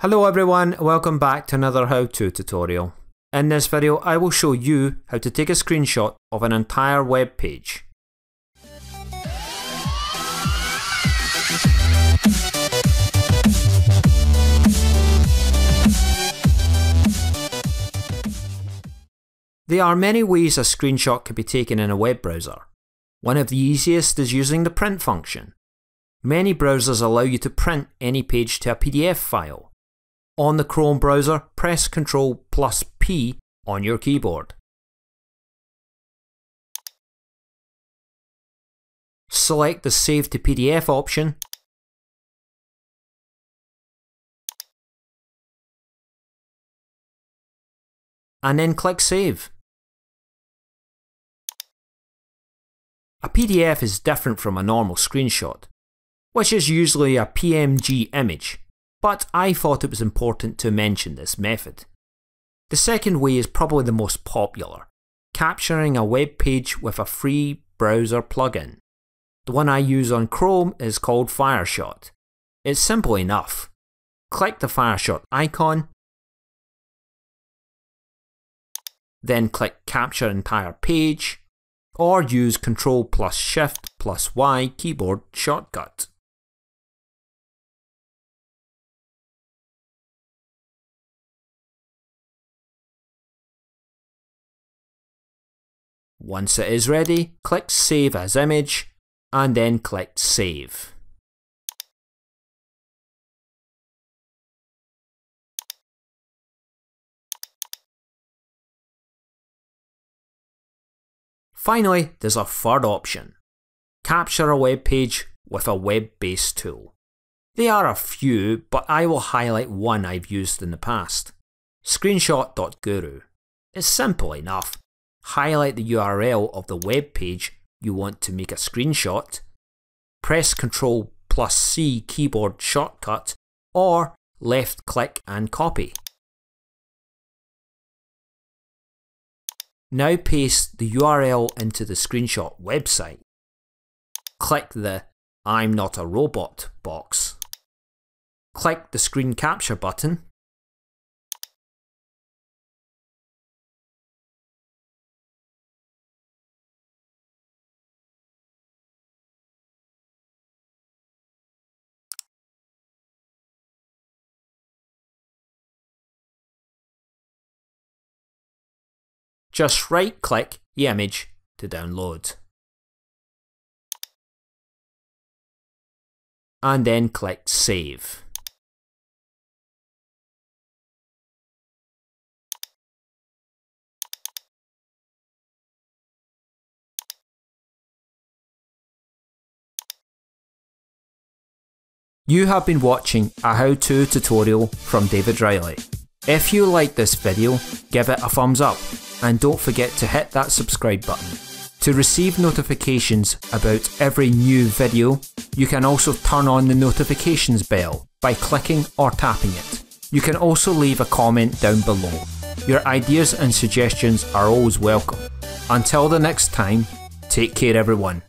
Hello everyone, welcome back to another how-to tutorial. In this video I will show you how to take a screenshot of an entire web page. There are many ways a screenshot can be taken in a web browser. One of the easiest is using the print function. Many browsers allow you to print any page to a PDF file. On the Chrome browser, press Ctrl+P on your keyboard. Select the Save to PDF option and then click Save. A PDF is different from a normal screenshot, which is usually a PNG image. But I thought it was important to mention this method. The second way is probably the most popular, capturing a web page with a free browser plugin. The one I use on Chrome is called Fireshot. It's simple enough. Click the Fireshot icon, then click Capture Entire Page, or use Ctrl+Shift+Y keyboard shortcut. Once it is ready, click Save as Image, and then click Save. Finally, there's a third option. Capture a web page with a web-based tool. There are a few, but I will highlight one I've used in the past. Screenshot.guru. It's simple enough. Highlight the URL of the web page you want to make a screenshot, press Ctrl+C keyboard shortcut, or left click and copy. Now paste the URL into the screenshot website. Click the I'm not a robot box. Click the screen capture button. Just right-click the image to download. And then click Save. You have been watching a how-to tutorial from David Reilly. If you like this video, give it a thumbs up. And don't forget to hit that subscribe button. To receive notifications about every new video, you can also turn on the notifications bell by clicking or tapping it. You can also leave a comment down below. Your ideas and suggestions are always welcome. Until the next time, take care everyone.